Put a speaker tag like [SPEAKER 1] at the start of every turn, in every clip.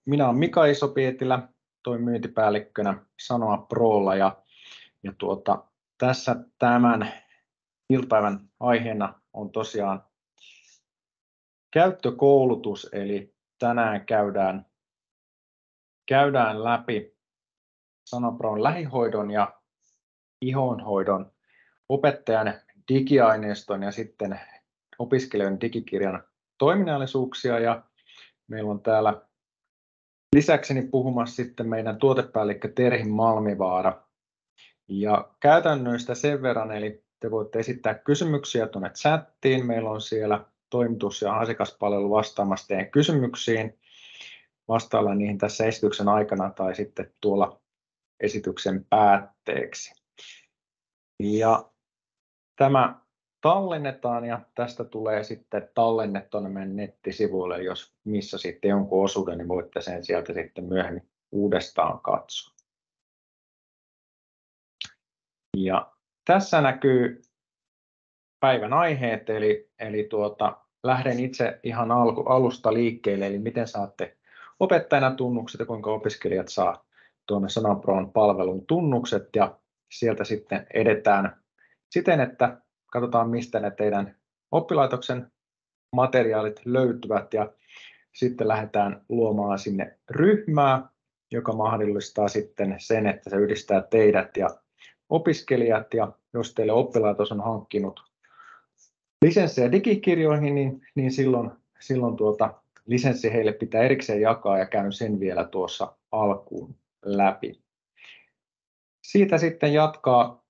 [SPEAKER 1] Minä olen Mika Isopietilä, toimin myyntipäällikkönä Sanoa Prolla ja tässä tämän iltapäivän aiheena on tosiaan käyttökoulutus, eli tänään käydään läpi Sanoa Pron lähihoidon ja ihonhoidon opettajan digiaineiston ja sitten opiskelijoiden digikirjan toiminnallisuuksia, ja meillä on täällä lisäkseni puhumassa sitten meidän tuotepäällikkö Terhi Malmivaara. Ja käytännöistä sen verran, eli te voitte esittää kysymyksiä tuonne chattiin. Meillä on siellä toimitus- ja asiakaspalvelu vastaamassa teidän kysymyksiin. Vastaillaan niihin tässä esityksen aikana tai sitten tuolla esityksen päätteeksi. Ja tämä tallennetaan ja tästä tulee sitten tallenne tuonne meidän nettisivuille. Jos missä sitten jonkun osuuden, niin voitte sen sieltä sitten myöhemmin uudestaan katsoa. Ja tässä näkyy päivän aiheet, eli lähden itse ihan alusta liikkeelle, eli miten saatte opettajana tunnukset ja kuinka opiskelijat saa tuonne Sanoa Pron palvelun tunnukset, ja sieltä sitten edetään siten, että katsotaan mistä ne teidän oppilaitoksen materiaalit löytyvät, ja sitten lähdetään luomaan sinne ryhmää, joka mahdollistaa sitten sen, että se yhdistää teidät ja opiskelijat, ja jos teille oppilaitos on hankkinut lisenssejä digikirjoihin, niin silloin lisenssi heille pitää erikseen jakaa, ja käyn sen vielä tuossa alkuun läpi. Siitä sitten jatkaa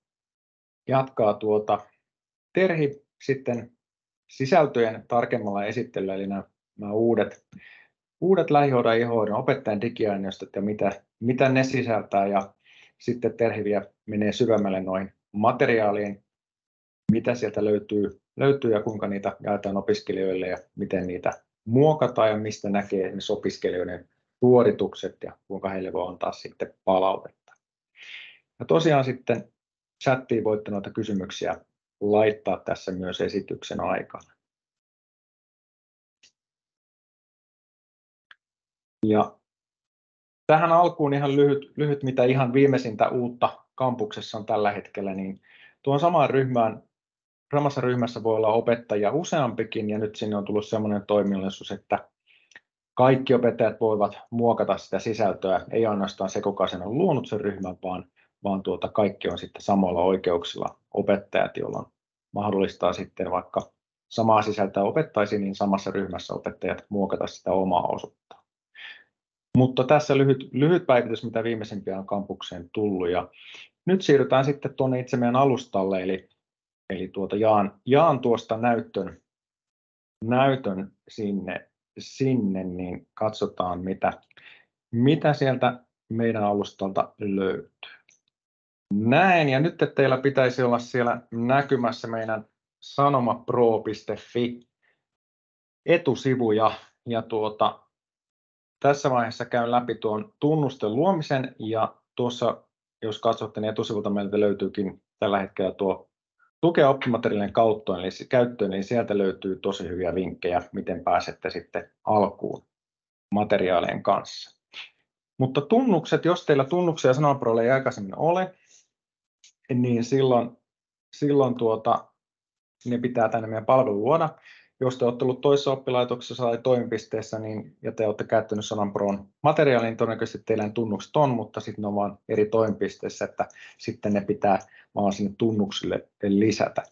[SPEAKER 1] Terhi sitten sisältöjen tarkemmalla esittelyllä, eli nämä uudet lähihoidon ja ihohoidon opettajan digiaineistot ja mitä ne sisältää, ja sitten Terhi vielä menee syvemmälle noihin materiaaliin, mitä sieltä löytyy ja kuinka niitä jaetaan opiskelijoille ja miten niitä muokataan ja mistä näkee esimerkiksi opiskelijoiden suoritukset ja kuinka heille voi antaa sitten palautetta. Ja tosiaan sitten chattiin voitte noita kysymyksiä laittaa tässä myös esityksen aikana. Ja tähän alkuun ihan lyhyt mitä ihan viimeisintä uutta kampuksessa on tällä hetkellä, niin tuon samassa ryhmässä voi olla opettajia useampikin, ja nyt sinne on tullut sellainen toiminnallisuus, että kaikki opettajat voivat muokata sitä sisältöä, ei ainoastaan se, kuka sen on luonut sen ryhmän, vaan kaikki on sitten samoilla oikeuksilla opettajat, jolloin mahdollistaa sitten vaikka samaa sisältöä opettaisiin, niin samassa ryhmässä opettajat muokata sitä omaa osuutta. Mutta tässä lyhyt päivitys, mitä viimeisimpiä on kampukseen tullut, ja nyt siirrytään sitten tuonne itse meidän alustalle, eli jaan tuosta näytön sinne, niin katsotaan mitä sieltä meidän alustalta löytyy. Näin, ja nyt teillä pitäisi olla siellä näkymässä meidän sanomapro.fi etusivu, ja tässä vaiheessa käyn läpi tuon tunnusten luomisen, ja tuossa jos katsotte, niin etusivulta meiltä löytyykin tällä hetkellä tuo tukea oppimateriaalien käyttöön, niin sieltä löytyy tosi hyviä vinkkejä, miten pääsette sitten alkuun materiaalien kanssa. Mutta tunnukset, jos teillä tunnuksia Sanoa Prolle ei aikaisemmin ole, niin silloin ne pitää tänne meidän palveluun luoda. Jos te olette ollut toisessa oppilaitoksessa tai toimipisteessä ja te olette käyttänyt Sanoa Pron materiaalia, niin todennäköisesti teillä tunnukset on, mutta sitten ne on vain eri toimipisteissä, että sitten ne pitää vaan sinne tunnuksille lisätä.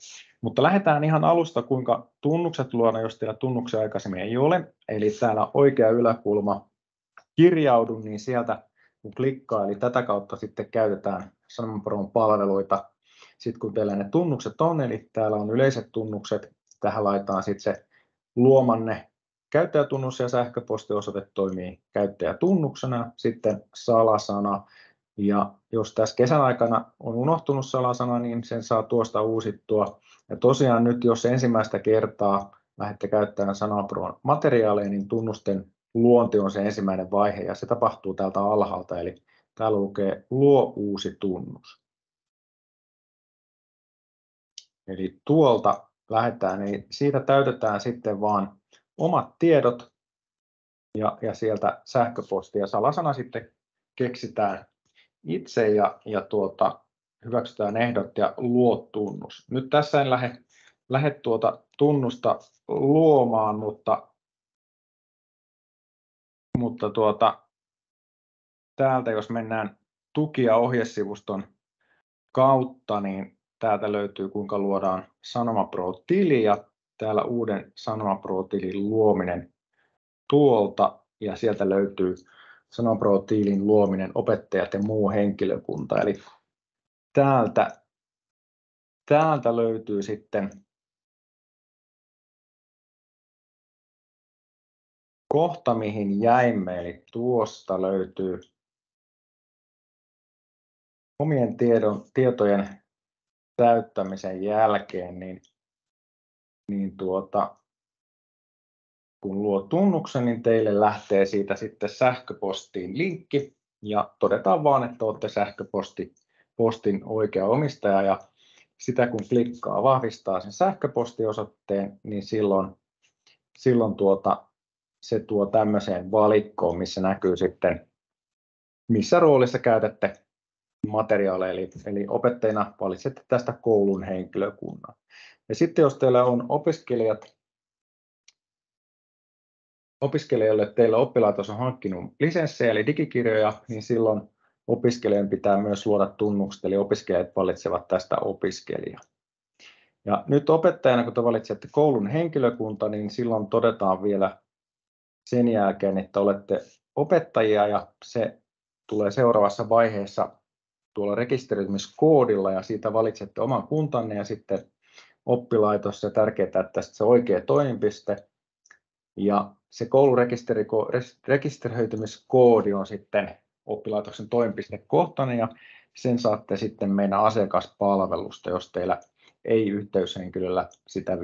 [SPEAKER 1] Mutta lähdetään ihan alusta, kuinka tunnukset luodaan, jos teillä tunnuksia aikaisemmin ei ole. Eli täällä oikea yläkulma kirjaudu, niin sieltä kun klikkaa, eli tätä kautta sitten käytetään Sanoa Pron palveluita. Sitten kun teillä ne tunnukset on, eli täällä on yleiset tunnukset, tähän laitetaan sitten se luomanne käyttäjätunnus ja sähköpostiosoite toimii käyttäjätunnuksena, sitten salasana, ja jos tässä kesän aikana on unohtunut salasana, niin sen saa tuosta uusittua. Ja tosiaan nyt, jos ensimmäistä kertaa lähdette käyttämään Sanoa Pron materiaaleja, niin tunnusten luonti on se ensimmäinen vaihe, ja se tapahtuu täältä alhaalta, eli täällä lukee luo uusi tunnus. Eli tuolta lähdetään, niin siitä täytetään sitten vaan omat tiedot, ja sieltä sähköpostia. Ja salasana sitten keksitään itse ja hyväksytään ehdot ja luo tunnus. Nyt tässä en lähde tunnusta luomaan, mutta täältä jos mennään tuki- ja ohjesivuston kautta, niin täältä löytyy kuinka luodaan Sanoma Pro-tili ja täällä uuden Sanoma Pro-tilin luominen tuolta ja sieltä löytyy Sanoma Pro-tilin luominen opettajat ja muu henkilökunta. Eli täältä löytyy sitten kohta, mihin jäimme, eli tuosta löytyy omien tietojen täyttämisen jälkeen, kun luo tunnuksen, niin teille lähtee siitä sitten sähköpostiin linkki ja todetaan vaan, että olette sähköpostin oikea omistaja ja sitä kun klikkaa vahvistaa sen sähköpostiosoitteen, niin silloin se tuo tämmöiseen valikkoon, missä näkyy sitten, missä roolissa käytätte materiaaleja, eli opettajina valitsette tästä koulun henkilökunnan. Ja sitten jos teillä on opiskelijoille teillä oppilaitos on hankkinut lisenssejä eli digikirjoja, niin silloin opiskelijan pitää myös luoda tunnukset, eli opiskelijat valitsevat tästä opiskelijaa. Ja nyt opettajana, kun te valitsette koulun henkilökunta, niin silloin todetaan vielä sen jälkeen, että olette opettajia ja se tulee seuraavassa vaiheessa tuolla rekisteröitymiskoodilla ja siitä valitsette oman kuntanne ja sitten oppilaitos ja tärkeää, että se oikea toimipiste ja se koulun rekisteröitymiskoodi on sitten oppilaitoksen toimipistekohtainen ja sen saatte sitten meidän asiakaspalvelusta, jos teillä ei yhteyshenkilöllä sitä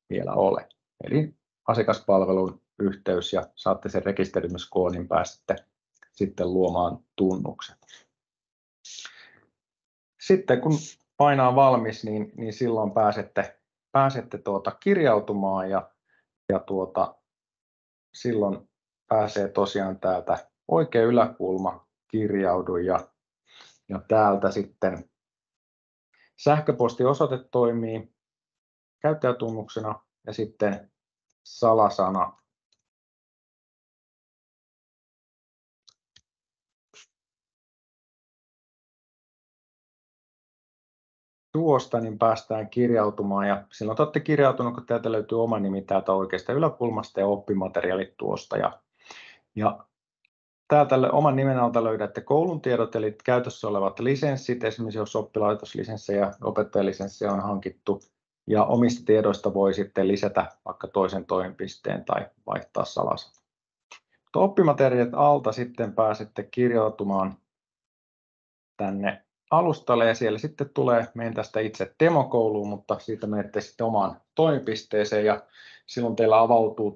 [SPEAKER 1] vielä ole. Eli asiakaspalvelun yhteys ja saatte sen rekisteröitymiskoodin, pääsette sitten luomaan tunnukset. Sitten kun painaa valmis, niin silloin pääsette kirjautumaan ja silloin pääsee tosiaan täältä oikea yläkulma kirjaudu ja täältä sitten sähköpostiosoite toimii käyttäjätunnuksena ja sitten salasana. Tuosta niin päästään kirjautumaan ja silloin te olette kirjautunut, kun täältä löytyy oma nimi täältä oikeasta yläkulmasta ja oppimateriaalit tuosta. Ja täältä oman nimen alta löydätte koulun tiedot eli käytössä olevat lisenssit, esimerkiksi jos oppilaitoslisenssejä ja opettajalisenssejä on hankittu. Ja omista tiedoista voi sitten lisätä vaikka toisen toimipisteen tai vaihtaa salasan. Oppimateriaalit alta sitten pääsette kirjautumaan tänne alustalle ja siellä sitten tulee meidän tästä itse demokouluun, mutta siitä menette sitten omaan toimipisteeseen ja silloin teillä avautuu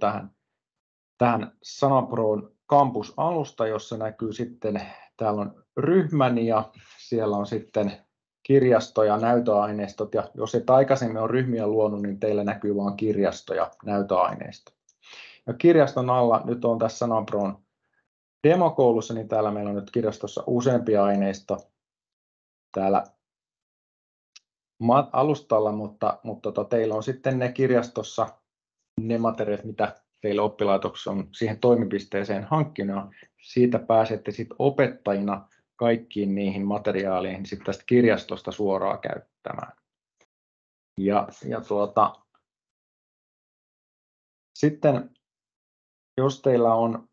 [SPEAKER 1] tähän Sanoma Proon Campus-alusta, jossa näkyy sitten, täällä on ryhmän ja siellä on sitten kirjasto ja näytöaineistot ja jos et aikaisemmin ole ryhmiä luonut, niin teillä näkyy vain kirjasto ja näytöaineisto. Ja kirjaston alla, nyt on tässä Sanoma Proon demokoulussa, niin täällä meillä on nyt kirjastossa useampia aineisto täällä alustalla, mutta teillä on sitten ne kirjastossa ne materiaalit, mitä teille oppilaitoksessa on siihen toimipisteeseen hankkinut. Siitä pääsette sitten opettajina kaikkiin niihin materiaaleihin sitten tästä kirjastosta suoraan käyttämään. Sitten jos teillä on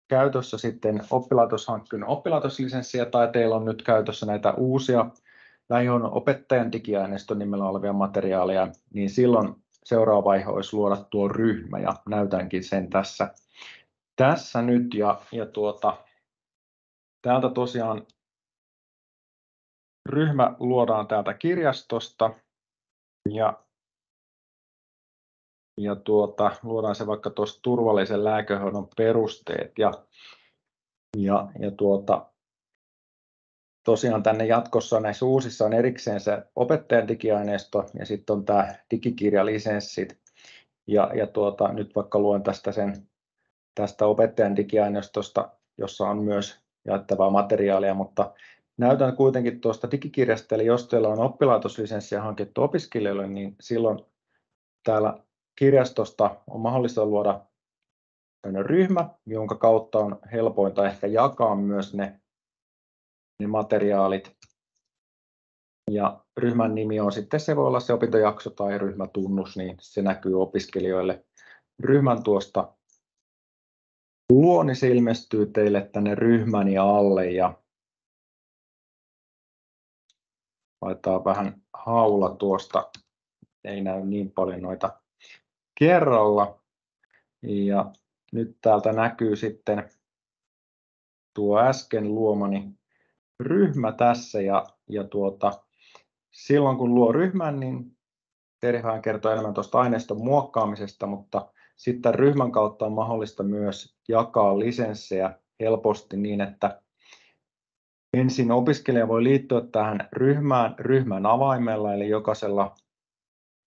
[SPEAKER 1] käytössä sitten oppilaitos hankkinut oppilaitoslisenssiä tai teillä on nyt käytössä näitä uusia lähihoidon opettajan digiaineiston nimellä olevia materiaaleja, niin silloin seuraava vaihe olisi luoda tuo ryhmä ja näytänkin sen tässä nyt ja täältä tosiaan ryhmä luodaan täältä kirjastosta ja luodaan se vaikka tuosta turvallisen lääkehoidon perusteet tosiaan tänne jatkossa näissä uusissa on erikseen se opettajan digiaineisto ja sitten on tämä digikirjalisenssit ja nyt vaikka luen tästä sen tästä opettajan digiaineistosta, jossa on myös jaettavaa materiaalia, mutta näytän kuitenkin tuosta digikirjasta, eli jos teillä on oppilaitoslisenssiä hankittu opiskelijoille, niin silloin täällä kirjastosta on mahdollista luoda ryhmä, jonka kautta on helpointa ehkä jakaa myös ne materiaalit. Ja ryhmän nimi on sitten, se voi olla se opintojakso tai ryhmätunnus, niin se näkyy opiskelijoille. Ryhmän tuosta luo, niin se ilmestyy teille tänne ryhmäni alle ja laitetaan vähän haula tuosta, ei näy niin paljon noita kerralla. Ja nyt täältä näkyy sitten tuo äsken luomani ryhmä tässä ja silloin kun luo ryhmän, niin Terhihan kertoo enemmän tuosta aineiston muokkaamisesta, mutta sitten ryhmän kautta on mahdollista myös jakaa lisenssejä helposti niin, että ensin opiskelija voi liittyä tähän ryhmän avaimella, eli jokaisella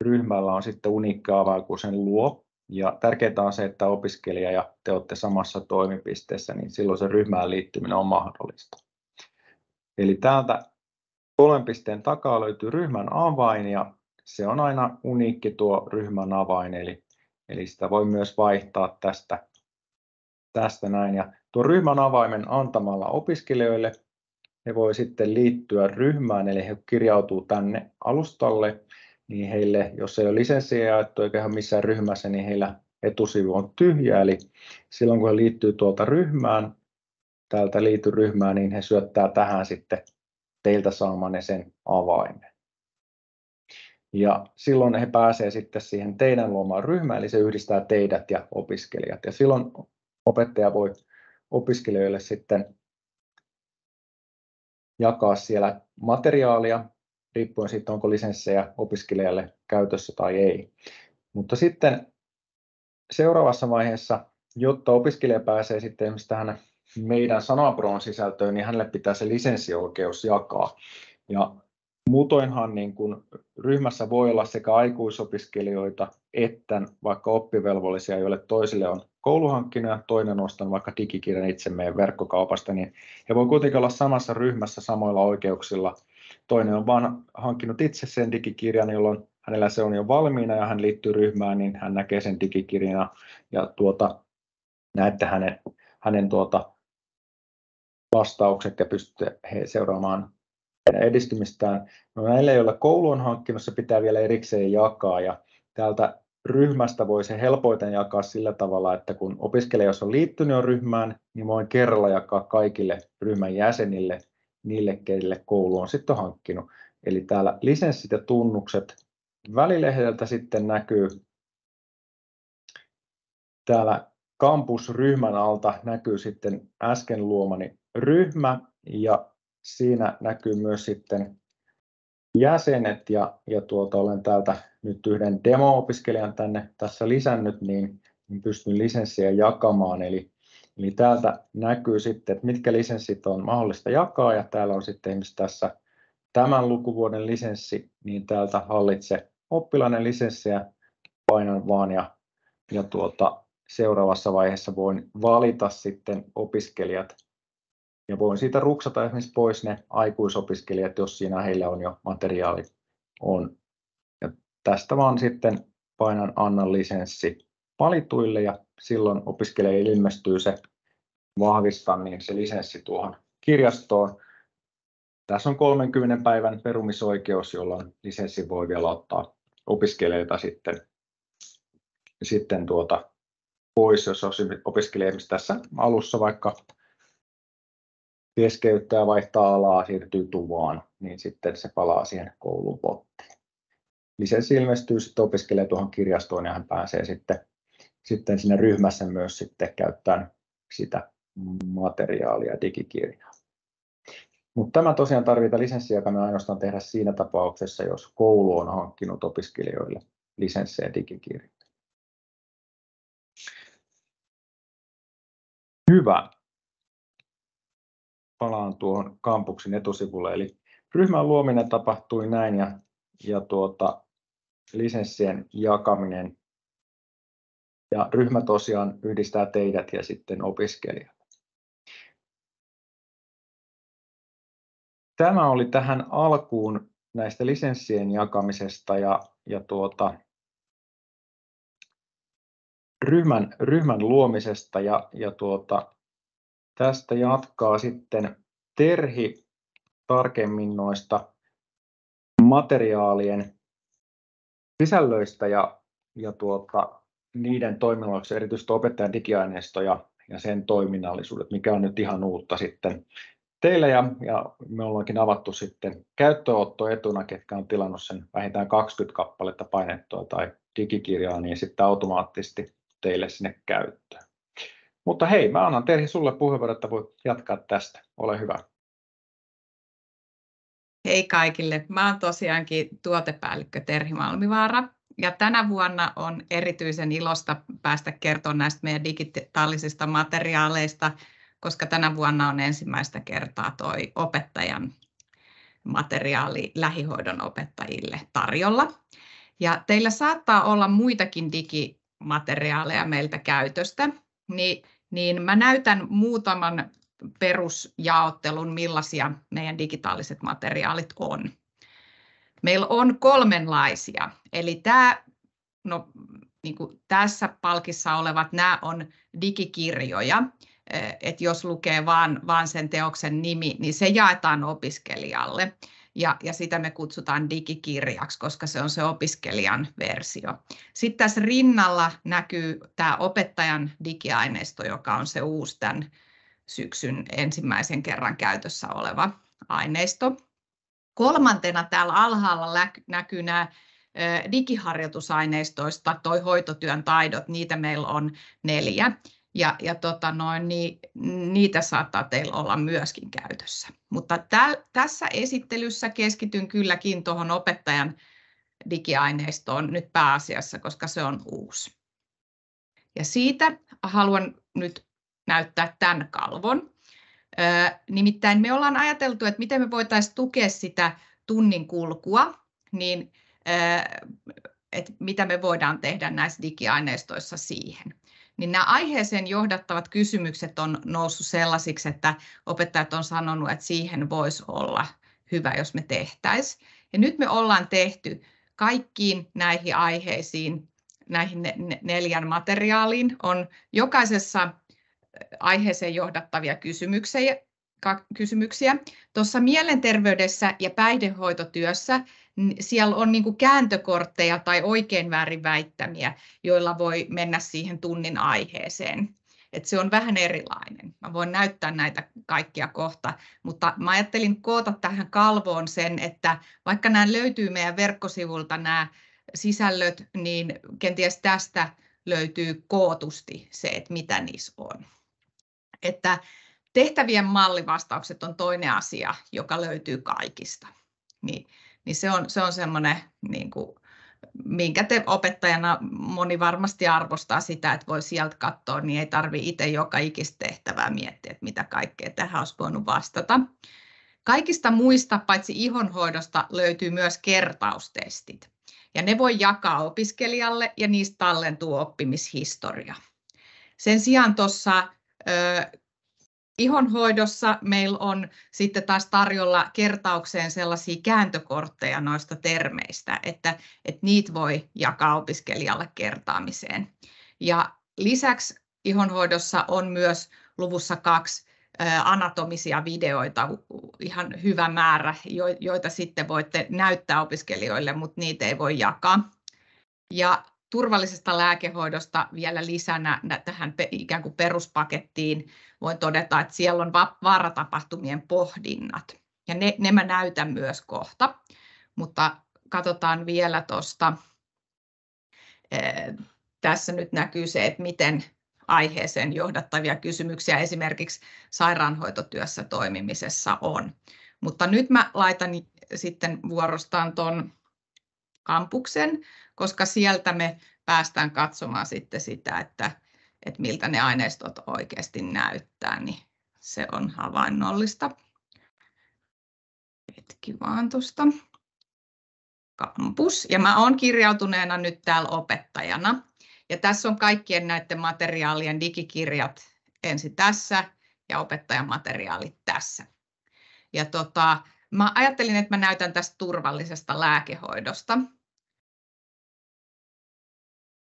[SPEAKER 1] ryhmällä on sitten uniikki avain, kun sen luo. Ja tärkeintä on se, että opiskelija ja te olette samassa toimipisteessä, niin silloin se ryhmään liittyminen on mahdollista. Eli täältä 3 pisteen takaa löytyy ryhmän avain ja se on aina uniikki tuo ryhmän avain, eli sitä voi myös vaihtaa tästä näin. Ja tuo ryhmän avaimen antamalla opiskelijoille he voi sitten liittyä ryhmään, eli he kirjautuu tänne alustalle, niin heille, jos ei ole lisenssiä jaettu eikä ole missään ryhmässä, niin heillä etusivu on tyhjä, eli silloin kun he liittyy tuolta ryhmään, täältä liity ryhmään, niin he syöttää tähän sitten teiltä saamanne sen avaimen. Ja silloin he pääsee sitten siihen teidän luomaan ryhmään, eli se yhdistää teidät ja opiskelijat. Ja silloin opettaja voi opiskelijoille sitten jakaa siellä materiaalia, riippuen siitä, onko lisenssejä opiskelijalle käytössä tai ei. Mutta sitten seuraavassa vaiheessa, jotta opiskelija pääsee sitten esimerkiksi tähän meidän Sanapron sisältöön, niin hänelle pitää se lisenssioikeus jakaa. Ja muutoinhan niin kun ryhmässä voi olla sekä aikuisopiskelijoita että vaikka oppivelvollisia, joille toisille on kouluhankkinu ja toinen ostan vaikka digikirjan itse meidän verkkokaupasta, niin he voi kuitenkin olla samassa ryhmässä samoilla oikeuksilla. Toinen on vain hankkinut itse sen digikirjan, jolloin hänellä se on jo valmiina ja hän liittyy ryhmään, niin hän näkee sen digikirjana ja näette hänen vastaukset ja pystytte seuraamaan edistymistään. No näille, joilla koulu on hankkinut, se pitää vielä erikseen jakaa ja täältä ryhmästä voi se helpoiten jakaa sillä tavalla, että kun opiskelija jos on liittynyt jo ryhmään, niin voin kerralla jakaa kaikille ryhmän jäsenille, niille, keille koulu on sitten hankkinut. Eli täällä lisenssit ja tunnukset välilehdeltä sitten näkyy täällä kampusryhmän alta näkyy sitten äsken luomani ryhmä ja siinä näkyy myös sitten jäsenet ja olen täältä nyt yhden demo-opiskelijan tänne tässä lisännyt, niin pystyn lisenssiä jakamaan. Eli täältä näkyy sitten, että mitkä lisenssit on mahdollista jakaa ja täällä on sitten esimerkiksi tässä tämän lukuvuoden lisenssi, niin täältä hallitse oppilainen lisenssiä painan vaan ja seuraavassa vaiheessa voin valita sitten opiskelijat ja voin siitä ruksata esimerkiksi pois ne aikuisopiskelijat, jos siinä heillä on jo materiaali on. Ja tästä vaan sitten painan anna lisenssi valituille ja silloin opiskelijalle ilmestyy se vahvista niin se lisenssi tuohon kirjastoon. Tässä on 30 päivän perumisoikeus, jolloin lisenssi voi vielä ottaa opiskelijoita sitten pois, jos opiskelija tässä alussa vaikka keskeyttää, vaihtaa alaa, siirtyy tuvaan, niin sitten se palaa siihen koulun pottiin. Lisenssi ilmestyy sitten opiskelija tuohon kirjastoon ja hän pääsee sitten siinä ryhmässä myös sitten käyttämään sitä materiaalia, digikirjaa. Mutta tämä tosiaan tarvitaan lisenssiä, joka me ainoastaan tehdä siinä tapauksessa, jos koulu on hankkinut opiskelijoille lisenssejä digikirjoja. Hyvä. Palaan tuohon kampuksen etusivulle. Eli ryhmän luominen tapahtui näin ja lisenssien jakaminen Ja ryhmä tosiaan yhdistää teidät ja sitten opiskelijat. Tämä oli tähän alkuun näistä lisenssien jakamisesta ja ryhmän luomisesta ja tästä jatkaa sitten Terhi tarkemmin noista materiaalien sisällöistä ja niiden toiminnallisuus, erityisesti opettajan digiaineisto ja sen toiminnallisuudet, mikä on nyt ihan uutta sitten teille ja me ollaankin avattu sitten käyttöönottoetuna, ketkä on tilannut sen vähintään 20 kappaletta painettua tai digikirjaa, niin sitten automaattisesti teille sinne käyttöön. Mutta hei, mä annan Terhi sulle puheenvuoron, että voit jatkaa tästä. Ole hyvä.
[SPEAKER 2] Hei kaikille, mä oon tosiaankin tuotepäällikkö Terhi Malmivaara ja tänä vuonna on erityisen ilosta päästä kertomaan näistä meidän digitaalisista materiaaleista, koska tänä vuonna on ensimmäistä kertaa toi opettajan materiaali lähihoidon opettajille tarjolla. Ja teillä saattaa olla muitakin digimateriaaleja meiltä käytöstä, niin mä näytän muutaman perusjaottelun, millaisia meidän digitaaliset materiaalit on. Meillä on kolmenlaisia, eli tässä palkissa olevat, nämä on digikirjoja, että jos lukee vaan sen teoksen nimi, niin se jaetaan opiskelijalle. Ja sitä me kutsutaan digikirjaksi, koska se on se opiskelijan versio. Sitten tässä rinnalla näkyy tämä opettajan digiaineisto, joka on se uusi tämän syksyn ensimmäisen kerran käytössä oleva aineisto. Kolmantena täällä alhaalla näkyy nämä digiharjoitusaineistoista, toi hoitotyön taidot, niitä meillä on 4. Niitä saattaa teillä olla myöskin käytössä. Mutta tässä esittelyssä keskityn kylläkin tuohon opettajan digiaineistoon nyt pääasiassa, koska se on uusi. Ja siitä haluan nyt näyttää tämän kalvon. Nimittäin me ollaan ajateltu, että miten me voitaisiin tukea sitä tunnin kulkua, niin että mitä me voidaan tehdä näissä digiaineistoissa siihen. Niin nämä aiheeseen johdattavat kysymykset on noussut sellaisiksi, että opettajat on sanonut, että siihen voisi olla hyvä, jos me tehtäisiin. Ja nyt me ollaan tehty kaikkiin näihin aiheisiin, näihin 4 materiaaliin, on jokaisessa aiheeseen johdattavia kysymyksiä. Tuossa mielenterveydessä ja päihdehoitotyössä siellä on niin kuin kääntökortteja tai oikein väärin väittämiä, joilla voi mennä siihen tunnin aiheeseen. Et se on vähän erilainen. Mä voin näyttää näitä kaikkia kohta, mutta mä ajattelin koota tähän kalvoon sen, että vaikka nämä löytyy meidän verkkosivulta nämä sisällöt, niin kenties tästä löytyy kootusti se, että mitä niissä on. Että tehtävien mallivastaukset on toinen asia, joka löytyy kaikista. Niin se on semmoinen, niin kuin, minkä te opettajana moni varmasti arvostaa sitä, että voi sieltä katsoa, niin ei tarvitse itse joka ikistä tehtävää miettiä, että mitä kaikkea tähän olisi voinut vastata. Kaikista muista, paitsi ihonhoidosta, löytyy myös kertaustestit. Ja ne voi jakaa opiskelijalle ja niistä tallentuu oppimishistoria. Sen sijaan tuossa ihonhoidossa meillä on sitten taas tarjolla kertaukseen sellaisia kääntökortteja noista termeistä, että niitä voi jakaa opiskelijalle kertaamiseen. Ja lisäksi ihonhoidossa on myös luvussa 2 anatomisia videoita, ihan hyvä määrä, joita sitten voitte näyttää opiskelijoille, mutta niitä ei voi jakaa. Ja turvallisesta lääkehoidosta vielä lisänä tähän ikään kuin peruspakettiin voin todeta, että siellä on vaaratapahtumien pohdinnat. Ja ne mä näytän myös kohta, mutta katsotaan vielä tuosta. Tässä nyt näkyy se, että miten aiheeseen johdattavia kysymyksiä esimerkiksi sairaanhoitotyössä toimimisessa on. Mutta nyt mä laitan sitten vuorostaan tuon kampuksen, koska sieltä me päästään katsomaan sitten sitä, että miltä ne aineistot oikeasti näyttää, niin se on havainnollista. Hetki vaan tuosta. Kampus. Ja mä oon kirjautuneena nyt täällä opettajana. Ja tässä on kaikkien näiden materiaalien digikirjat ensin tässä ja opettajan materiaalit tässä. Ja mä ajattelin, että mä näytän tästä turvallisesta lääkehoidosta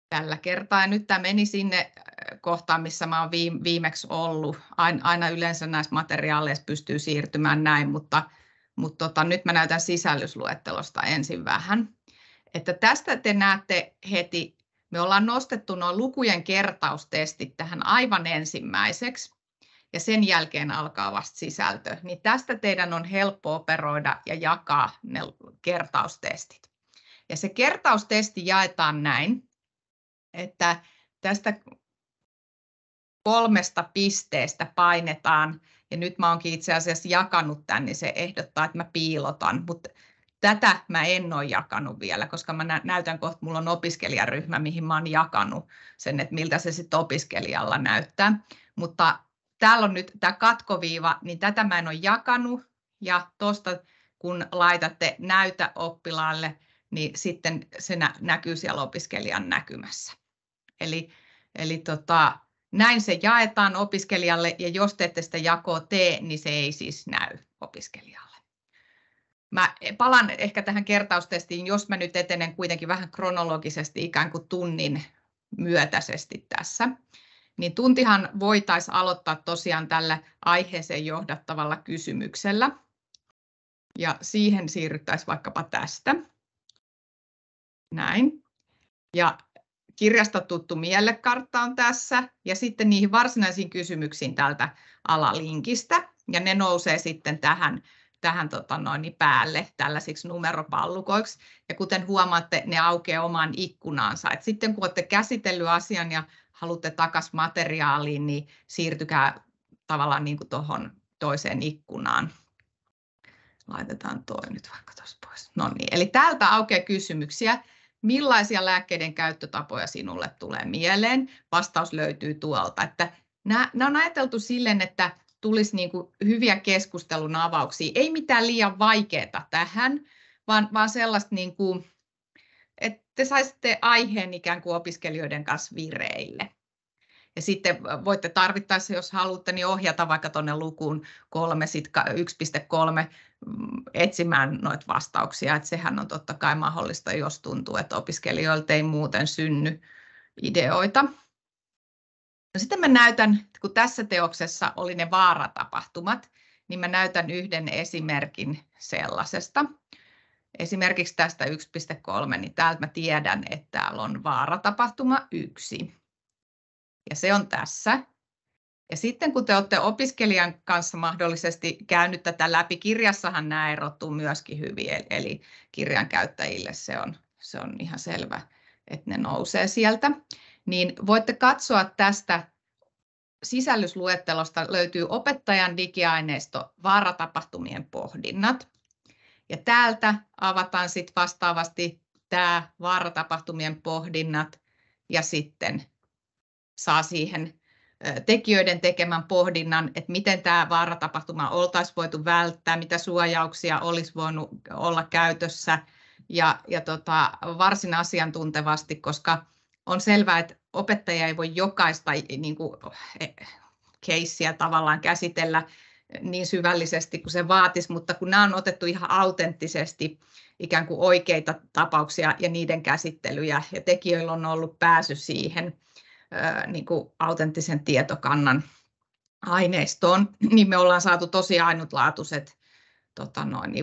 [SPEAKER 2] tällä kertaa. Ja nyt tämä meni sinne kohtaan, missä mä oon viimeksi ollut. Aina yleensä näissä materiaaleissa pystyy siirtymään näin, mutta nyt mä näytän sisällysluettelosta ensin vähän. Että tästä te näette heti, me ollaan nostettu nuo lukujen kertaustestit tähän aivan ensimmäiseksi. Ja sen jälkeen alkaa vasta sisältö. Niin tästä teidän on helppo operoida ja jakaa ne kertaustestit. Ja se kertaustesti jaetaan näin, että tästä 3 pisteestä painetaan, ja nyt mä oonkin itse asiassa jakanut tän, niin se ehdottaa, että mä piilotan, mutta tätä mä en ole jakanut vielä, koska mä näytän kohta, mulla on opiskelijaryhmä, mihin mä oon jakanut sen, että miltä se sitten opiskelijalla näyttää, mutta täällä on nyt tämä katkoviiva, niin tätä mä en ole jakanut, ja tuosta kun laitatte näytä oppilaalle, niin sitten se näkyy siellä opiskelijan näkymässä. Eli näin se jaetaan opiskelijalle, ja jos te ette sitä jakoa tee, niin se ei siis näy opiskelijalle. Mä palaan ehkä tähän kertaustestiin, jos mä nyt etenen kuitenkin vähän kronologisesti ikään kuin tunnin myötäisesti tässä. Niin tuntihan voitaisiin aloittaa tosiaan tällä aiheeseen johdattavalla kysymyksellä. Ja siihen siirryttäisiin vaikkapa tästä. Näin. Ja kirjasta tuttu mielekartta on tässä. Ja sitten niihin varsinaisiin kysymyksiin tältä alalinkistä. Ja ne nousee sitten tähän päälle tällaisiksi numeropallukoiksi. Ja kuten huomaatte, ne aukeaa omaan ikkunaansa. Et sitten kun olette käsitellyt asian ja haluatte takaisin materiaaliin, niin siirtykää tavallaan niin kuin tuohon toiseen ikkunaan. Laitetaan toi nyt vaikka tuossa pois. No niin, eli täältä aukeaa kysymyksiä. Millaisia lääkkeiden käyttötapoja sinulle tulee mieleen? Vastaus löytyy tuolta. Että nämä on ajateltu silleen, että tulisi niin kuin hyviä keskustelun avauksia. Ei mitään liian vaikeaa tähän, vaan sellaista, niin kuin, että te saisitte aiheen ikään kuin opiskelijoiden kanssa vireille. Ja sitten voitte tarvittaessa, jos haluatte, niin ohjata vaikka tuonne lukuun 3, 1.3 etsimään noita vastauksia. Että sehän on totta kai mahdollista, jos tuntuu, että opiskelijoilta ei muuten synny ideoita. No sitten mä näytän, kun tässä teoksessa oli ne vaaratapahtumat, niin mä näytän yhden esimerkin sellaisesta. Esimerkiksi tästä 1.3, niin täältä mä tiedän, että täällä on vaaratapahtuma 1. Ja se on tässä. Ja sitten kun te olette opiskelijan kanssa mahdollisesti käynyt tätä läpi, kirjassahan nämä erottuu myöskin hyvin, eli kirjan käyttäjille se on ihan selvä, että ne nousee sieltä. Niin voitte katsoa tästä sisällysluettelosta löytyy opettajan digiaineisto, vaaratapahtumien pohdinnat. Ja täältä avataan sitten vastaavasti tämä vaaratapahtumien pohdinnat ja sitten saa siihen tekijöiden tekemän pohdinnan, että miten tämä vaaratapahtuma oltaisiin voitu välttää, mitä suojauksia olisi voinut olla käytössä ja varsin asiantuntevasti, koska on selvää, että opettaja ei voi jokaista niin kuin, keissiä tavallaan käsitellä niin syvällisesti kuin se vaatisi, mutta kun nämä on otettu ihan autenttisesti ikään kuin oikeita tapauksia ja niiden käsittelyjä ja tekijöillä on ollut pääsy siihen niin kuin autenttisen tietokannan aineistoon, niin me ollaan saatu tosi ainutlaatuiset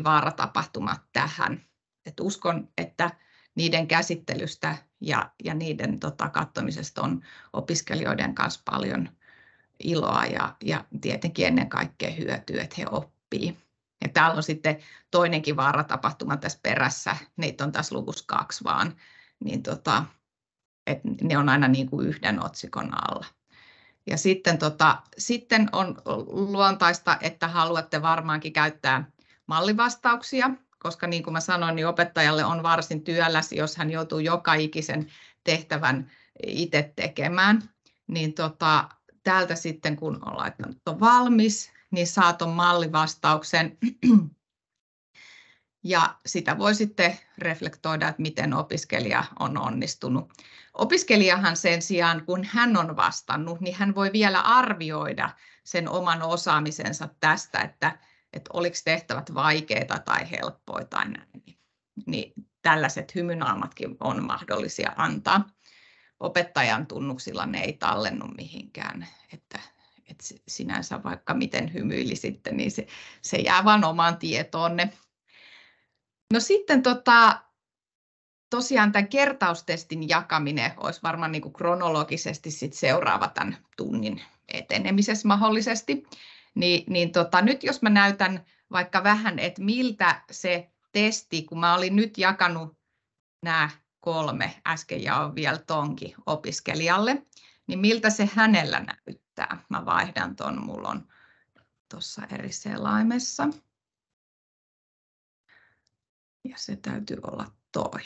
[SPEAKER 2] vaaratapahtumat tähän. Et uskon, että niiden käsittelystä ja niiden katsomisesta on opiskelijoiden kanssa paljon iloa ja tietenkin ennen kaikkea hyötyä, että he oppii. Ja täällä on sitten toinenkin vaaratapahtuma tässä perässä, niitä on tässä luvussa 2 vaan, niin että ne on aina niin kuin yhden otsikon alla. Ja sitten on luontaista, että haluatte varmaankin käyttää mallivastauksia, koska niin kuin mä sanoin, niin opettajalle on varsin työläs, jos hän joutuu joka ikisen tehtävän itse tekemään. Niin täältä sitten, kun on laittanut on valmis, niin saa tuon mallivastauksen. Ja sitä voi sitten reflektoida, että miten opiskelija on onnistunut. Opiskelijahan sen sijaan, kun hän on vastannut, niin hän voi vielä arvioida sen oman osaamisensa tästä, että oliko tehtävät vaikeita tai helppoja tai näin. Niin tällaiset hymynaamatkin on mahdollisia antaa. Opettajan tunnuksilla ne ei tallennu mihinkään, että sinänsä vaikka miten hymyilisitte, niin se jää vain omaan tietoonne. No sitten tosiaan tämän kertaustestin jakaminen olisi varmaan niin kuin kronologisesti sit seuraava tämän tunnin etenemisessä mahdollisesti. Nyt jos mä näytän vaikka vähän, että miltä se testi, kun mä olin nyt jakanut nämä 3, äsken jaoin vielä tonkin opiskelijalle, niin miltä se hänellä näyttää. Mä vaihdan ton, mulla on tuossa eri selaimessa. Ja se täytyy olla toi.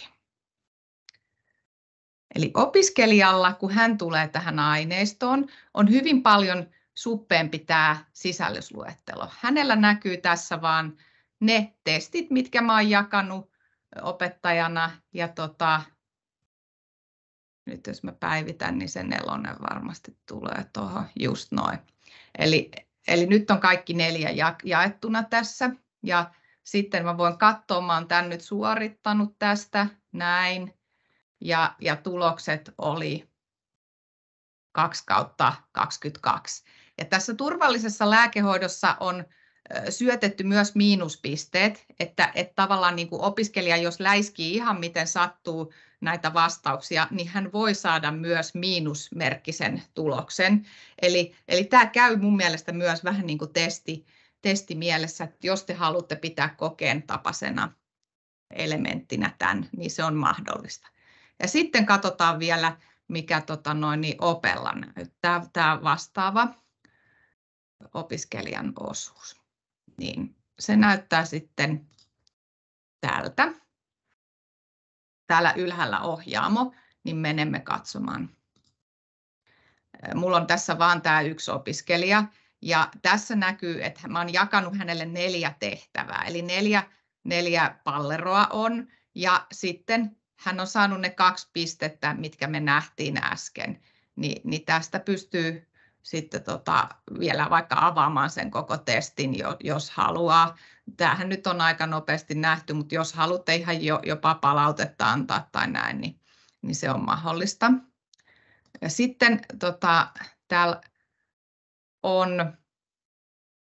[SPEAKER 2] Eli opiskelijalla, kun hän tulee tähän aineistoon, on hyvin paljon suppeampi tämä sisällysluettelo. Hänellä näkyy tässä vaan ne testit, mitkä mä oon jakanut opettajana. Ja nyt jos mä päivitän, niin se 4 varmasti tulee tuohon just noin. Eli nyt on kaikki 4 jaettuna tässä. Ja sitten mä voin katsoa, mä oon tämän nyt suorittanut tästä näin. Ja tulokset oli 2/22. Ja tässä turvallisessa lääkehoidossa on syötetty myös miinuspisteet, että tavallaan niin kuin opiskelija, jos läiskii ihan miten sattuu näitä vastauksia, niin hän voi saada myös miinusmerkkisen tuloksen. Eli tämä käy mun mielestä myös vähän niin kuin testimielessä, että jos te haluatte pitää kokeen tapaisena elementtinä tämän, niin se on mahdollista. Ja sitten katsotaan vielä, mikä Opella näyttää, tämä vastaava opiskelijan osuus. Niin se näyttää sitten tältä. Täällä ylhäällä ohjaamo, niin menemme katsomaan. Mulla on tässä vaan tämä yksi opiskelija. Ja tässä näkyy, että mä oon jakanut hänelle 4 tehtävää. Eli 4 palleroa on. Ja sitten hän on saanut ne 2 pistettä, mitkä me nähtiin äsken. Niin tästä pystyy sitten vielä vaikka avaamaan sen koko testin, jos haluaa. Tämähän nyt on aika nopeasti nähty, mutta jos haluatte ihan jopa palautetta antaa tai näin, niin se on mahdollista. Ja sitten täällä on,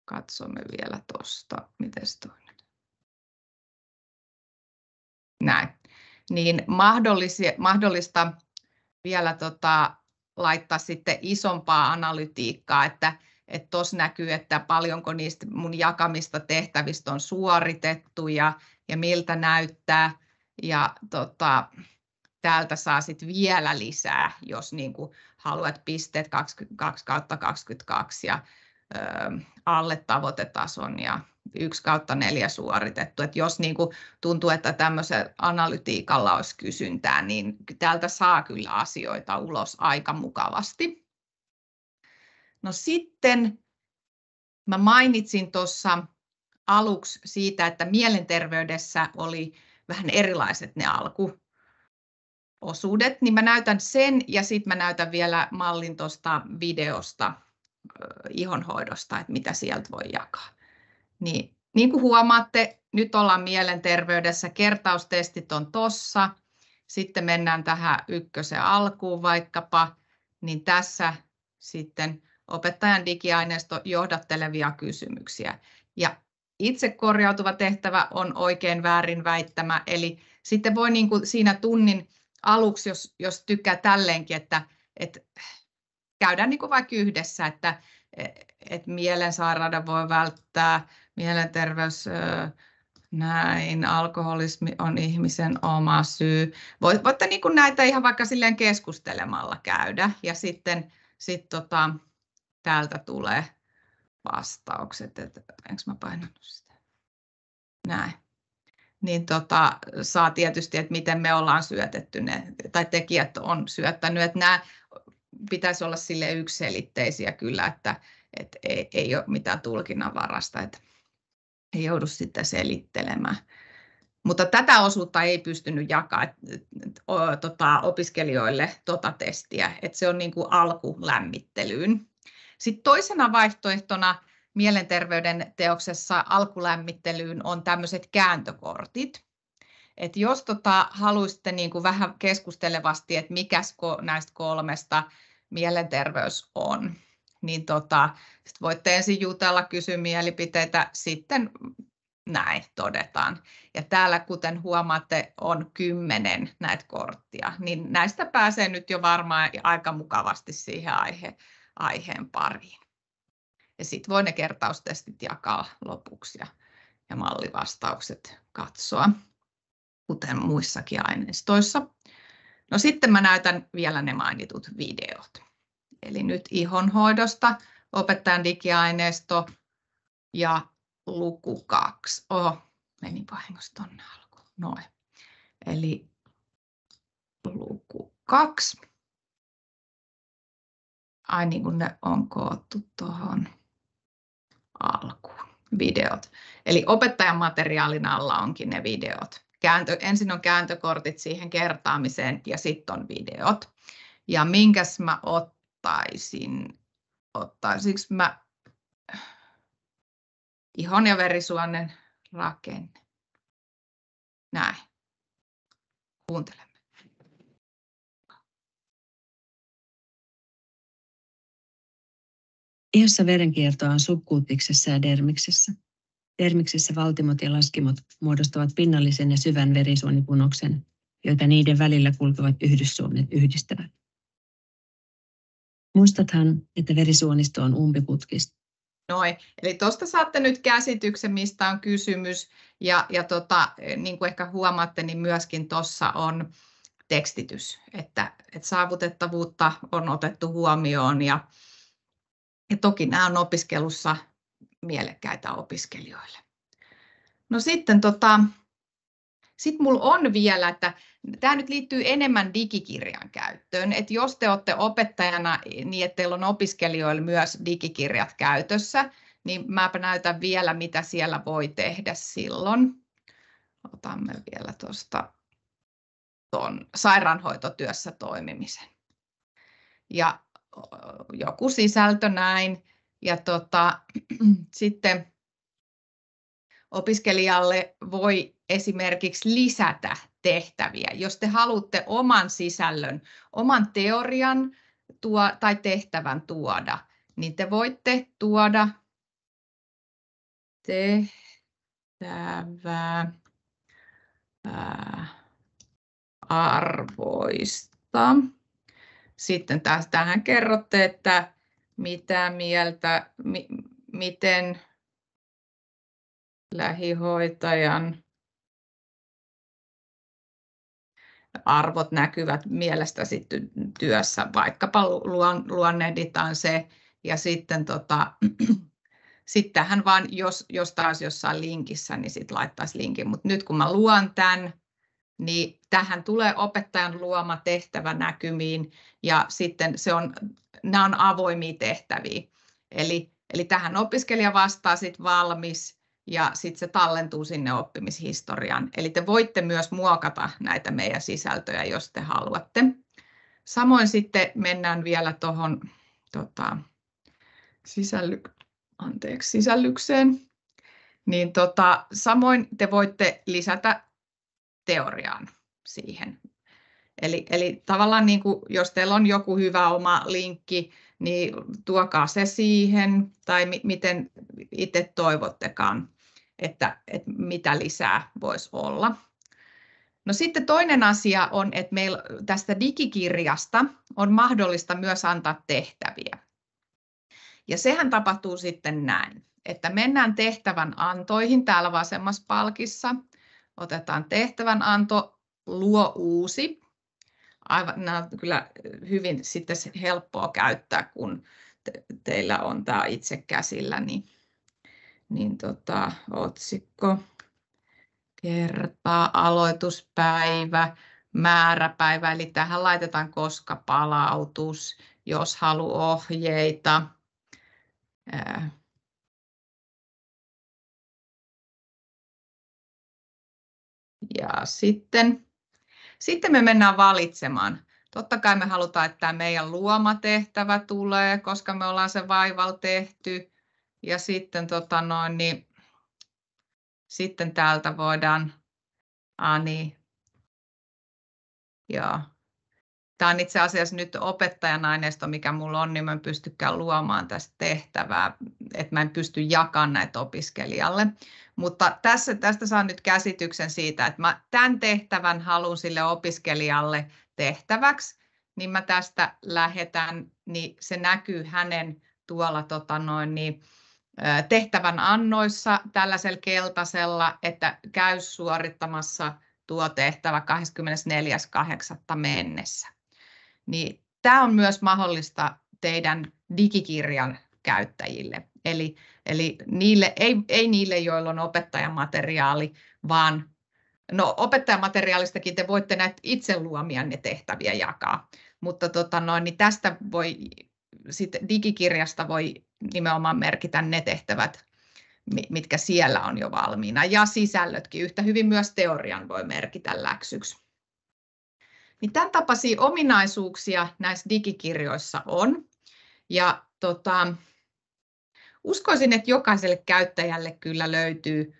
[SPEAKER 2] katsomme vielä tuosta, miten toi nyt. Näin. Niin mahdollista vielä laittaa sitten isompaa analytiikkaa, että tuossa näkyy, että paljonko niistä mun jakamista tehtävistä on suoritettu ja miltä näyttää. Ja täältä saa sitten vielä lisää, jos niinku haluat pisteet 22/22 ja alle tavoitetason ja 1/4 suoritettu. Et jos niinku tuntuu, että tämmöisen analytiikalla olisi kysyntää, niin täältä saa kyllä asioita ulos aika mukavasti. No sitten mä mainitsin tuossa aluksi siitä, että mielenterveydessä oli vähän erilaiset ne alkuosuudet, niin mä näytän sen ja sitten mä näytän vielä mallin tuosta videosta ihonhoidosta, että mitä sieltä voi jakaa. Niin kuin huomaatte, nyt ollaan mielenterveydessä, kertaustestit on tossa, sitten mennään tähän 1 alkuun vaikkapa, niin tässä sitten opettajan digiaineisto johdattelevia kysymyksiä. Ja itse korjautuva tehtävä on oikein väärin väittämä, eli sitten voi niin kuin siinä tunnin aluksi, jos tykkää tälleenkin, että käydään niin kuin vaikka yhdessä, että mielensairauden voi välttää, mielenterveys, näin, alkoholismi on ihmisen oma syy. Voitte niin kuin näitä ihan vaikka silleen keskustelemalla käydä ja sitten täältä tulee vastaukset, että enkö mä painanut sitä? Näin. Niin saa tietysti, että miten me ollaan syötetty ne, tai tekijät on syöttänyt, että nämä pitäisi olla sille yksiselitteisiä kyllä, että ei ole mitään tulkinnanvarasta, että ei joudu sitä selittelemään. Mutta tätä osuutta ei pystynyt jakamaan opiskelijoille testiä, että se on niin kuin alkulämmittelyyn. Sitten toisena vaihtoehtona mielenterveyden teoksessa alkulämmittelyyn on tämmöiset kääntökortit. Et jos haluaisitte niin kuin vähän keskustelevasti, että mikäs näistä kolmesta mielenterveys on, niin sit voitte ensin jutella, kysyä mielipiteitä, sitten näin todetaan. Ja täällä, kuten huomaatte, on 10 näitä korttia, niin näistä pääsee nyt jo varmaan aika mukavasti siihen aiheen pariin. Ja sitten voi ne kertaustestit jakaa lopuksi ja mallivastaukset katsoa, kuten muissakin aineistoissa. No sitten mä näytän vielä ne mainitut videot. Eli nyt ihonhoidosta, opettajan digiaineisto ja luku 2. Meni vahingossa tuonne alkuun. Noin. Eli luku 2. Ai niin kuin ne on koottu tuohon alkuun. Videot. Eli opettajan materiaalin alla onkin ne videot. Ensin on kääntökortit siihen kertaamiseen ja sitten on videot. Ja minkäs mä ottaisin? Ottaisinko mä ihon ja verisuonen rakenne? Näin. Kuuntelemme.
[SPEAKER 3] Ihossa verenkiertoa on subkuuttiksessa ja dermiksessä. Dermiksessä valtimot ja laskimot muodostavat pinnallisen ja syvän verisuonipunoksen, joita niiden välillä kulkevat yhdyssuonet yhdistävät. Muistathan, että verisuonisto on umpiputkista.
[SPEAKER 2] Noin, eli tuosta saatte nyt käsityksen, mistä on kysymys, ja niin kuin ehkä huomaatte, niin myöskin tuossa on tekstitys, että saavutettavuutta on otettu huomioon, ja toki nämä on opiskelussa mielekkäitä opiskelijoille. No sitten mulla on vielä, että tämä nyt liittyy enemmän digikirjan käyttöön, että jos te olette opettajana niin, että teillä on opiskelijoille myös digikirjat käytössä, niin mäpä näytän vielä, mitä siellä voi tehdä silloin. Otamme vielä tuosta tuon sairaanhoitotyössä toimimisen. Ja joku sisältö näin, ja sitten opiskelijalle voi esimerkiksi lisätä tehtäviä. Jos te haluatte oman sisällön, oman teorian tai tehtävän tuoda, niin te voitte tuoda tehtävää arvoista. Sitten tähän kerrotte, että mitä mieltä, miten lähihoitajan arvot näkyvät mielestäsi työssä, vaikkapa luonnehditaan se, ja sitten tähän vaan, jos taas jossain linkissä, niin sitten laittaisi linkin, mutta nyt kun mä luon tämän, niin tähän tulee opettajan luoma tehtävä näkymiin, ja sitten nämä on avoimia tehtäviä, eli tähän opiskelija vastaa sitten valmis, ja sitten se tallentuu sinne oppimishistoriaan. Eli te voitte myös muokata näitä meidän sisältöjä, jos te haluatte. Samoin sitten mennään vielä tuohon sisällykseen. Niin samoin te voitte lisätä teoriaan siihen. Eli tavallaan niin kuin, jos teillä on joku hyvä oma linkki, niin tuokaa se siihen, tai miten itse toivottekaan, että mitä lisää voisi olla. No sitten toinen asia on, että meillä tästä digikirjasta on mahdollista myös antaa tehtäviä. Ja sehän tapahtuu sitten näin, että mennään tehtävän antoihin täällä vasemmassa palkissa. Otetaan tehtävän anto, luo uusi. Nämä on kyllä hyvin sitten helppoa käyttää, kun teillä on tämä itse käsillä, niin otsikko, kertaa, aloituspäivä, määräpäivä, eli tähän laitetaan koska palautus, jos haluaa ohjeita. Ja sitten me mennään valitsemaan. Totta kai me halutaan, että tämä meidän luomatehtävä tulee, koska me ollaan se vaivalla tehty. Ja sitten, sitten täältä voidaan, joo. Tämä on itse asiassa nyt opettajan aineisto, mikä minulla on, niin mä en pystykään luomaan tästä tehtävää, että mä en pysty jakamaan näitä opiskelijalle. Mutta tästä saan nyt käsityksen siitä, että mä tämän tehtävän haluan sille opiskelijalle tehtäväksi, niin mä tästä lähetän, niin se näkyy hänen tuolla tehtävän annoissa tällaisella keltaisella, että käy suorittamassa tuo tehtävä 24.8. mennessä. Niin tämä on myös mahdollista teidän digikirjan käyttäjille. Eli niille, ei niille, joilla on opettajamateriaali, vaan opettajamateriaalistakin te voitte näitä itse luomianne tehtäviä jakaa. Mutta niin tästä voi, digikirjasta voi nimenomaan merkitä ne tehtävät, mitkä siellä on jo valmiina. Ja sisällötkin, yhtä hyvin myös teorian voi merkitä läksyksi. Niin tämän tapaisia ominaisuuksia näissä digikirjoissa on. Ja uskoisin, että jokaiselle käyttäjälle kyllä löytyy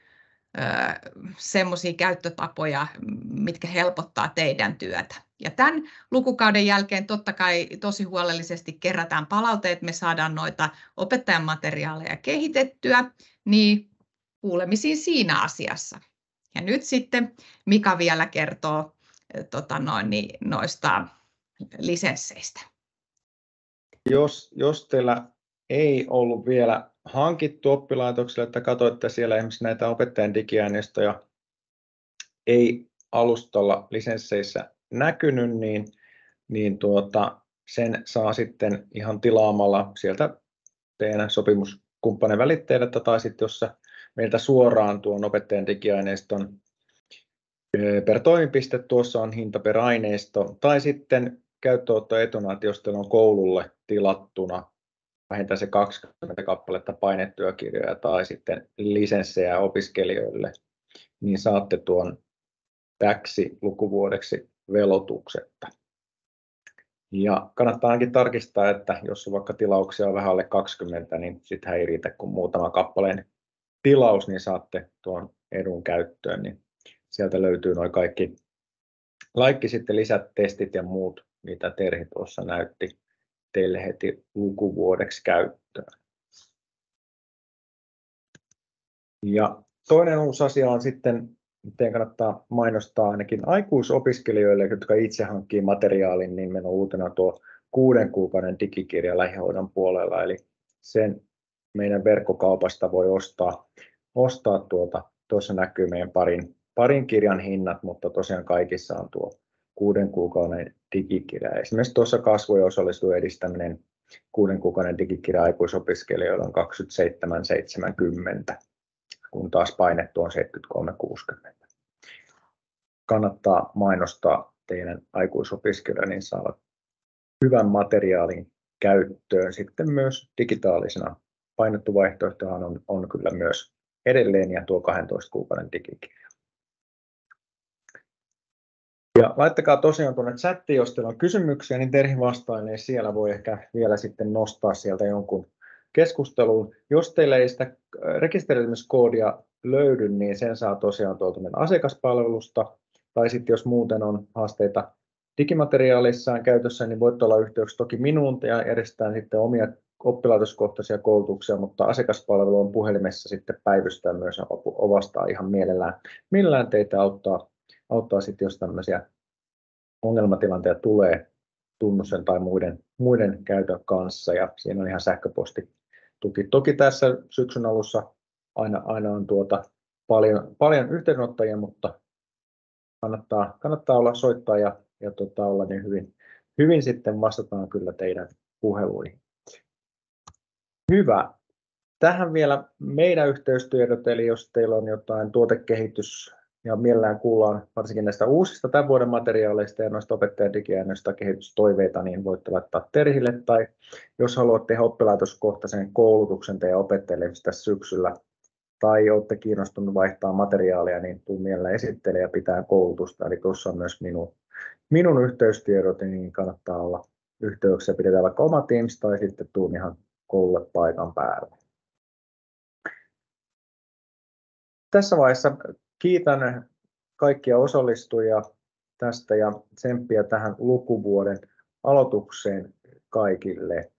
[SPEAKER 2] semmoisia käyttötapoja, mitkä helpottaa teidän työtä. Ja tämän lukukauden jälkeen totta kai tosi huolellisesti kerätään palautteet, me saadaan noita opettajan materiaaleja kehitettyä, niin kuulemisiin siinä asiassa. Ja nyt sitten Mika vielä kertoo noista lisensseistä.
[SPEAKER 1] Jos teillä ei ollut vielä hankittu oppilaitokselle, että katsoitte siellä esimerkiksi näitä opettajan digiaineistoja ei alustalla lisensseissä näkynyt, niin sen saa sitten ihan tilaamalla sieltä teidän sopimuskumppanin välitteeltä tai sitten jos meiltä suoraan tuon opettajan digiaineiston per toimipiste, tuossa on hinta per aineisto, tai sitten käyttöönottoetuna, että jos teillä on koululle tilattuna vähintään se 20 kappaletta painetyökirjoja tai sitten lisenssejä opiskelijoille, niin saatte tuon täksi lukuvuodeksi velotuksetta. Ja kannattaa ainakin tarkistaa, että jos vaikka tilauksia on vähän alle 20, niin sitten ei riitä kuin muutama kappaleen tilaus, niin saatte tuon edun käyttöön. Niin sieltä löytyy nuo kaikki sitten lisätestit ja muut, mitä Terhi tuossa näytti teille heti lukuvuodeksi käyttöön. Ja toinen uusi asia on sitten, miten kannattaa mainostaa ainakin aikuisopiskelijoille, jotka itse hankkii materiaalin, niin meillä on uutena tuo 6 kuukauden digikirja lähihoidon puolella, eli sen meidän verkkokaupasta voi ostaa tuossa näkyy meidän parin kirjan hinnat, mutta tosiaan kaikissa on tuo 6 kuukauden digikirja. Esimerkiksi tuossa kasvu- ja osallisuuden edistäminen 6 kuukauden digikirja aikuisopiskelijoilla on 27,70, kun taas painettu on 73,60. Kannattaa mainostaa teidän aikuisopiskelijoille, niin saavat hyvän materiaalin käyttöön. Sitten myös digitaalisena painettu vaihtoehtohan on kyllä myös edelleen ja tuo 12 kuukauden digikirja. Ja laittakaa tosiaan tuonne chattiin, jos teillä on kysymyksiä, niin Terhi vastailee. Siellä voi ehkä vielä sitten nostaa sieltä jonkun keskusteluun. Jos teillä ei sitä rekisteröitymiskoodia löydy, niin sen saa tosiaan tuolta meidän asiakaspalvelusta. Tai sitten jos muuten on haasteita digimateriaalissaan käytössä, niin voitte olla yhteydessä toki minuun ja järjestetään sitten omia oppilaitoskohtaisia koulutuksia, mutta asiakaspalvelu on puhelimessa sitten päivystää myös ja ovastaa ihan mielellään teitä auttaa sitten, jos tämmöisiä ongelmatilanteita tulee tunnusten tai muiden käytön kanssa, ja siinä on ihan sähköpostituki. Toki tässä syksyn alussa aina on paljon yhteydenottajia, mutta kannattaa olla soittaa ja olla niin hyvin sitten vastataan kyllä teidän puheluihin. Hyvä. Tähän vielä meidän yhteystiedot, eli jos teillä on jotain tuotekehitys ja mielellään kuullaan varsinkin näistä uusista tämän vuoden materiaaleista ja noista opettajan digiaineista kehitystoiveita, niin voitte laittaa Terhille, tai jos haluatte tehdä oppilaitoskohtaisen koulutuksen teidän opettajille tässä syksyllä tai olette kiinnostunut vaihtaa materiaalia, niin tuu mielellä esittelee ja pitää koulutusta. Eli tuossa on myös minun yhteystiedot, niin kannattaa olla yhteyksissä. Pidetään vaikka oma Teams tai sitten tuun ihan koululle paikan päälle. Tässä vaiheessa kiitän kaikkia osallistujia tästä ja tsemppiä tähän lukuvuoden aloitukseen kaikille.